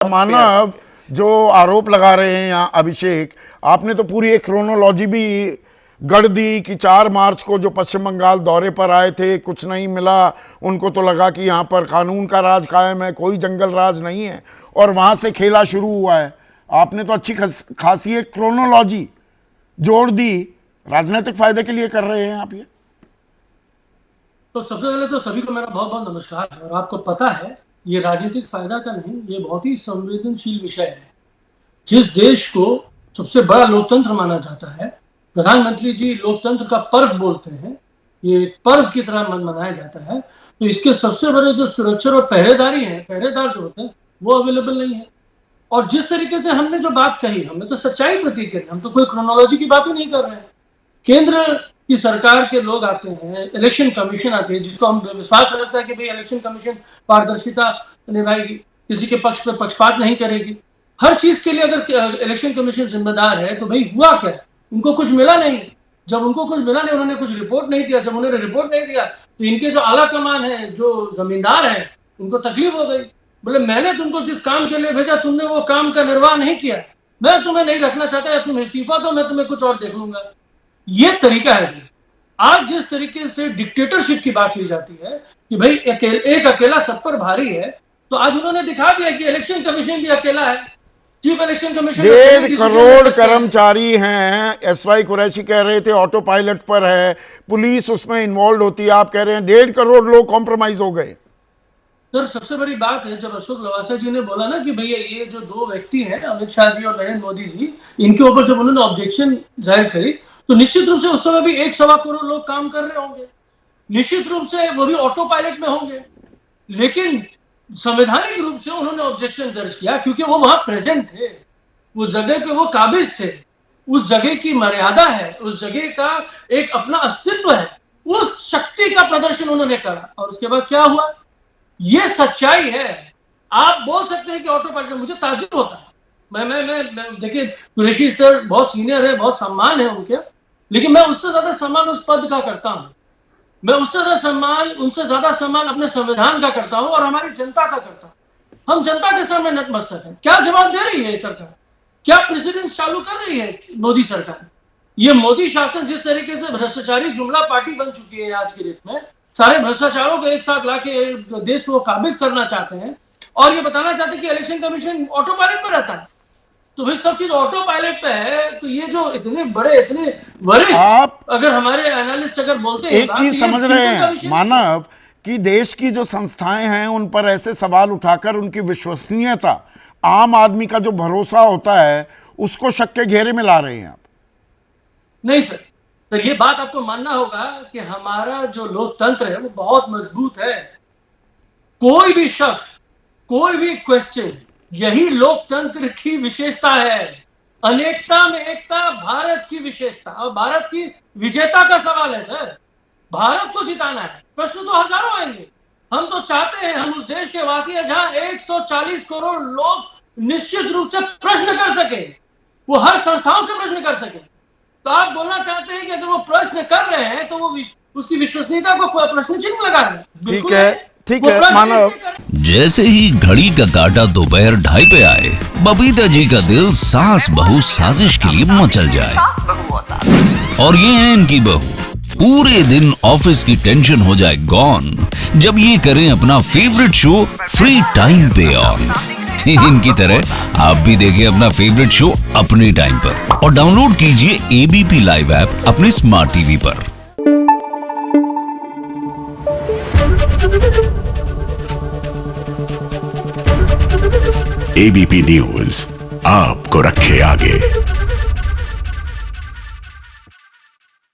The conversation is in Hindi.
मानव जो आरोप लगा रहे हैं यहाँ अभिषेक, आपने तो पूरी एक क्रोनोलॉजी भी गढ़ दी कि 4 मार्च को जो पश्चिम बंगाल दौरे पर आए थे, कुछ नहीं मिला, उनको तो लगा कि यहाँ पर कानून का राज कायम है, कोई जंगल राज नहीं है, और वहाँ से खेला शुरू हुआ है। आपने तो अच्छी खासी एक क्रोनोलॉजी जोड़ दी। राजनीतिक फायदे के लिए कर रहे हैं आप ये? तो सबसे पहले तो सभी को मेरा बहुत बहुत नमस्कार है। और आपको पता है, ये राजनीतिक फायदा का नहीं, ये बहुत ही संवेदनशील विषय है। जिस देश को सबसे बड़ा लोकतंत्र माना जाता है, प्रधानमंत्री जी लोकतंत्र का पर्व बोलते हैं, ये पर्व की तरह मनाया जाता है, तो इसके सबसे बड़े जो सुरक्षा और पहरेदार जो होते हैं वो अवेलेबल नहीं है। और जिस तरीके से हमने जो बात कही, हमने तो सच्चाई प्रतीक है, हम तो कोई क्रोनोलॉजी की बात ही नहीं कर रहे हैं। केंद्र की सरकार के लोग आते हैं, इलेक्शन कमीशन आते हैं, जिसको हम विश्वास रखते हैं कि भाई इलेक्शन कमीशन पारदर्शिता निभाएगी, किसी के पक्ष पे पक्षपात नहीं करेगी। हर चीज के लिए अगर इलेक्शन कमीशन जिम्मेदार है, तो भाई हुआ क्या? उनको कुछ मिला नहीं। जब उनको कुछ मिला नहीं, उन्होंने कुछ रिपोर्ट नहीं दिया। जब उन्होंने रिपोर्ट नहीं दिया, तो इनके जो आला कमान है, जो जमींदार है, उनको तकलीफ हो गई। बोले मैंने तुमको जिस काम के लिए भेजा, तुमने वो काम का निर्वाह नहीं किया, मैं तुम्हें नहीं रखना चाहता, या तुम इस्तीफा दो, मैं तुम्हें कुछ और देख लूंगा। ये तरीका है जी। आज जिस तरीके से डिक्टेटरशिप की बात की जाती है कि भाई एक अकेला सब पर भारी है, तो आज उन्होंने दिखा दिया कि इलेक्शन कमीशन भी अकेला है। चीफ इलेक्शन कमीशन 1.5 करोड़ कर्मचारी हैं। एसवाई कुरैशी कह रहे थे ऑटो पायलट पर है, पुलिस उसमें इन्वॉल्व होती है। आप कह रहे हैं 1.5 करोड़ लोग कॉम्प्रोमाइज हो गए। सर, सबसे बड़ी बात है, जब अशोक लवासा जी ने बोला ना कि भैया ये जो 2 व्यक्ति हैं, अमित शाह जी और नरेंद्र मोदी जी, इनके ऊपर जब उन्होंने ऑब्जेक्शन जाहिर करी, तो निश्चित रूप से उस समय भी 1.25 करोड़ लोग काम कर रहे होंगे, निश्चित रूप से वो भी ऑटो पायलट में होंगे। लेकिन संवैधानिक रूप से उन्होंने ऑब्जेक्शन दर्ज किया, क्योंकि वो वहां प्रेजेंट थे, वो जगह पे वो काबिज थे, उस जगह की मर्यादा है, उस जगह का एक अपना अस्तित्व है, उस शक्ति का प्रदर्शन उन्होंने करा। और उसके बाद क्या हुआ? ये सच्चाई है। आप बोल सकते हैं कि ऑटो पायलट, मुझे ताज्जुब होता है। मैं देखिए, कुरैशी सर बहुत सीनियर है, बहुत सम्मान है उनके, लेकिन मैं उससे ज्यादा सम्मान उस पद का करता हूं। मैं उनसे ज्यादा सम्मान अपने संविधान का करता हूं और हमारी जनता का करता हूं। हम जनता के सामने नतमस्तक हैं। क्या जवाब दे रही है सरकार? क्या प्रेसिडेंस चालू कर रही है मोदी सरकार? ये मोदी शासन जिस तरीके से भ्रष्टाचारी जुमला पार्टी बन चुकी है आज की डेट में, सारे भ्रष्टाचारों को एक साथ लाके देश को काबिज करना चाहते हैं, और ये बताना चाहते हैं कि इलेक्शन कमीशन ऑटो पायलट पर रहता है। तो भाई सब चीज ऑटो पायलट पे है, तो ये जो इतने बड़े, इतने वरिष्ठ, आप अगर हमारे एनालिस्ट अगर बोलते हैं, एक चीज समझ रहे हैं मानव, कि देश की जो संस्थाएं हैं उन पर ऐसे सवाल उठाकर उनकी विश्वसनीयता, आम आदमी का जो भरोसा होता है, उसको शक के घेरे में ला रहे हैं आप? नहीं सर, तो ये बात आपको मानना होगा कि हमारा जो लोकतंत्र है वो बहुत मजबूत है। कोई भी शक, कोई भी क्वेश्चन, यही लोकतंत्र की विशेषता है। अनेकता में एकता भारत की विशेषता और भारत की विजेता का सवाल है सर। भारत को जिताना है, प्रश्न तो हजारों आएंगे। हम तो चाहते हैं, हम उस देश के वासी हैं जहां 140 करोड़ लोग निश्चित रूप से प्रश्न कर सके, वो हर संस्थाओं से प्रश्न कर सके। तो आप बोलना चाहते हैं कि अगर वो प्रश्न कर रहे हैं, तो वो उसकी विश्वसनीयता को प्रश्न चिन्ह लगा रहे हैं। ठीक है मानव। जैसे ही घड़ी का काटा दोपहर 2:30 पे आए, बबीता जी का दिल सास बहू साजिश के लिए मचल जाए। और ये है इनकी बहू, पूरे दिन ऑफिस की टेंशन हो जाए गॉन जब ये करें अपना फेवरेट शो फ्री टाइम पे ऑन। इनकी तरह आप भी देखिए अपना फेवरेट शो अपने टाइम पर, और डाउनलोड कीजिए एबीपी लाइव ऐप अपने स्मार्ट टीवी पर। एबीपी न्यूज आपको रखे आगे।